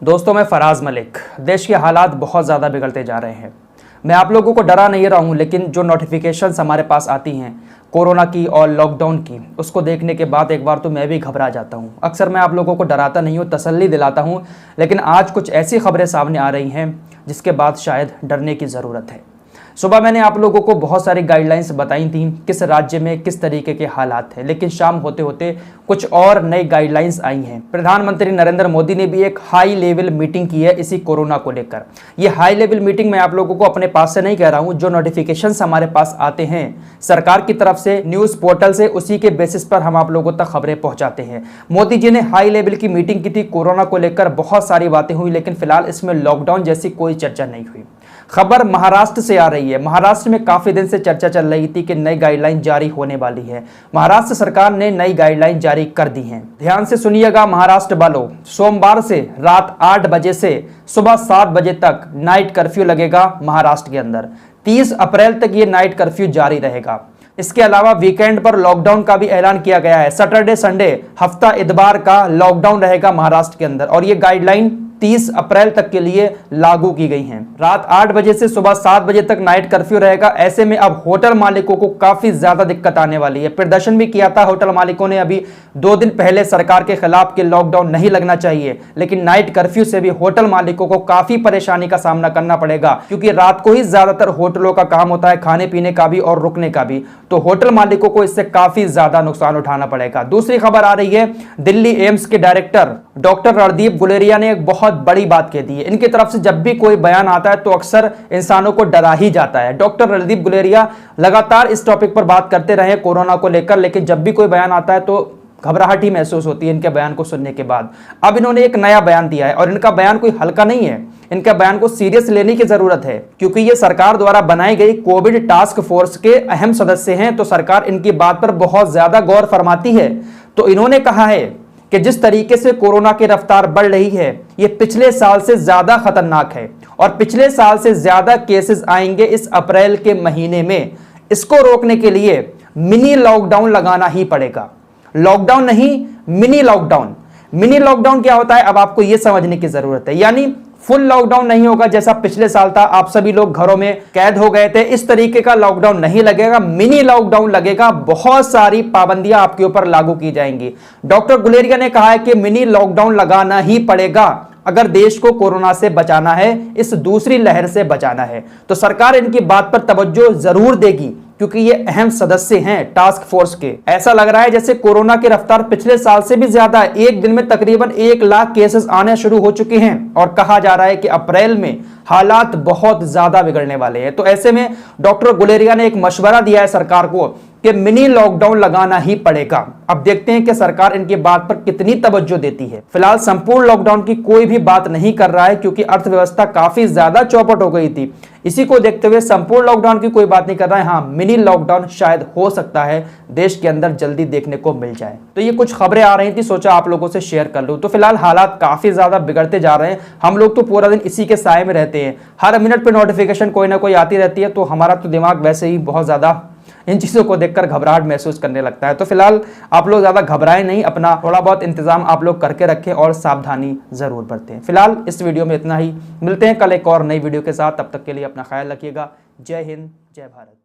दोस्तों, मैं फराज मलिक। देश के हालात बहुत ज़्यादा बिगड़ते जा रहे हैं। मैं आप लोगों को डरा नहीं रहा हूं, लेकिन जो नोटिफिकेशंस हमारे पास आती हैं कोरोना की और लॉकडाउन की, उसको देखने के बाद एक बार तो मैं भी घबरा जाता हूं। अक्सर मैं आप लोगों को डराता नहीं हूं, तसल्ली दिलाता हूं, लेकिन आज कुछ ऐसी खबरें सामने आ रही हैं जिसके बाद शायद डरने की ज़रूरत है। सुबह मैंने आप लोगों को बहुत सारी गाइडलाइंस बताई थी किस राज्य में किस तरीके के हालात हैं, लेकिन शाम होते होते कुछ और नई गाइडलाइंस आई हैं। प्रधानमंत्री नरेंद्र मोदी ने भी एक हाई लेवल मीटिंग की है इसी कोरोना को लेकर। ये हाई लेवल मीटिंग मैं आप लोगों को अपने पास से नहीं कह रहा हूं, जो नोटिफिकेशंस हमारे पास आते हैं सरकार की तरफ से न्यूज़ पोर्टल से, उसी के बेसिस पर हम आप लोगों तक खबरें पहुंचाते हैं। मोदी जी ने हाई लेवल की मीटिंग की थी, कोरोना को लेकर बहुत सारी बातें हुई, लेकिन फिलहाल इसमें लॉकडाउन जैसी कोई चर्चा नहीं हुई। खबर महाराष्ट्र से आ रही है। महाराष्ट्र में काफी दिन से चर्चा चल रही थी कि नई गाइडलाइन जारी होने वाली है। महाराष्ट्र सरकार ने नई गाइडलाइन जारी कर दी है। ध्यान से सुनिएगा महाराष्ट्र वालों, सोमवार से रात 8 बजे से सुबह 7 बजे तक नाइट कर्फ्यू लगेगा महाराष्ट्र के अंदर। 30 अप्रैल तक ये नाइट कर्फ्यू जारी रहेगा। इसके अलावा वीकेंड पर लॉकडाउन का भी ऐलान किया गया है। सैटरडे संडे हफ्ता इतवार का लॉकडाउन रहेगा महाराष्ट्र के अंदर, और ये गाइडलाइन 30 अप्रैल तक के लिए लागू की गई हैं। रात 8 बजे से सुबह 7 बजे तक नाइट कर्फ्यू रहेगा। ऐसे में अब होटल मालिकों को काफी ज्यादा दिक्कत आने वाली है। प्रदर्शन भी किया था होटल मालिकों ने अभी 2 दिन पहले सरकार के खिलाफ कि लॉकडाउन नहीं लगना चाहिए, लेकिन नाइट कर्फ्यू से भी होटल मालिकों को काफी परेशानी का सामना करना पड़ेगा, क्योंकि रात को ही ज्यादातर होटलों का काम होता है, खाने पीने का भी और रुकने का भी। तो होटल मालिकों को इससे काफी ज्यादा नुकसान उठाना पड़ेगा। दूसरी खबर आ रही है, दिल्ली एम्स के डायरेक्टर डॉक्टर रणदीप गुलेरिया ने एक बहुत बड़ी बात कह दी है। इनकी तरफ से जब भी कोई बयान आता है तो अक्सर इंसानों को डरा ही जाता है। डॉक्टर रणदीप गुलेरिया लगातार इस टॉपिक पर बात करते रहे कोरोना को लेकर, लेकिन जब भी कोई बयान आता है तो घबराहट ही महसूस होती है इनके बयान को सुनने के बाद। अब इन्होंने एक नया बयान दिया है, और इनका बयान कोई हल्का नहीं है। इनका बयान को सीरियस लेने की जरूरत है, क्योंकि ये सरकार द्वारा बनाई गई कोविड टास्क फोर्स के अहम सदस्य हैं, तो सरकार इनकी बात पर बहुत ज्यादा गौर फरमाती है। तो इन्होंने कहा है कि जिस तरीके से कोरोना की रफ्तार बढ़ रही है, ये पिछले साल से ज्यादा खतरनाक है, और पिछले साल से ज्यादा केसेस आएंगे इस अप्रैल के महीने में। इसको रोकने के लिए मिनी लॉकडाउन लगाना ही पड़ेगा। लॉकडाउन नहीं, मिनी लॉकडाउन। मिनी लॉकडाउन क्या होता है, अब आपको यह समझने की जरूरत है। यानी फुल लॉकडाउन नहीं होगा जैसा पिछले साल था, आप सभी लोग घरों में कैद हो गए थे, इस तरीके का लॉकडाउन नहीं लगेगा। मिनी लॉकडाउन लगेगा। बहुत सारी पाबंदियां आपके ऊपर लागू की जाएंगी। डॉक्टर गुलेरिया ने कहा है कि मिनी लॉकडाउन लगाना ही पड़ेगा अगर देश को कोरोना से बचाना है, इस दूसरी लहर से बचाना है। तो सरकार इनकी बात पर तवज्जो जरूर देगी, क्योंकि ये अहम सदस्य हैं टास्क फोर्स के। ऐसा लग रहा है जैसे कोरोना की रफ्तार पिछले साल से भी ज्यादा है। एक दिन में तकरीबन 1 लाख केसेस आने शुरू हो चुके हैं, और कहा जा रहा है कि अप्रैल में हालात बहुत ज्यादा बिगड़ने वाले हैं। तो ऐसे में डॉक्टर गुलेरिया ने एक मशवरा दिया है सरकार को कि मिनी लॉकडाउन लगाना ही पड़ेगा। अब देखते हैं कि सरकार इनकी बात पर कितनी तवज्जो देती है। फिलहाल संपूर्ण लॉकडाउन की कोई भी बात नहीं कर रहा है, क्योंकि अर्थव्यवस्था काफी ज्यादा चौपट हो गई थी। इसी को देखते हुए संपूर्ण लॉकडाउन की कोई बात नहीं कर रहा है। हाँ, मिनी लॉकडाउन शायद हो सकता है देश के अंदर जल्दी देखने को मिल जाए। तो ये कुछ खबरें आ रही थी, सोचा आप लोगों से शेयर कर लूं। तो फिलहाल हालात काफी ज्यादा बिगड़ते जा रहे हैं। हम लोग तो पूरा दिन इसी के साए में रहते हैं, हर मिनट पे नोटिफिकेशन कोई ना कोई आती रहती है, तो हमारा तो दिमाग वैसे ही बहुत ज्यादा इन चीज़ों को देखकर घबराहट महसूस करने लगता है। तो फिलहाल आप लोग ज़्यादा घबराएं नहीं, अपना थोड़ा बहुत इंतजाम आप लोग करके रखें और सावधानी ज़रूर बरतें। फिलहाल इस वीडियो में इतना ही। मिलते हैं कल एक और नई वीडियो के साथ, तब तक के लिए अपना ख्याल रखिएगा। जय हिंद, जय भारत।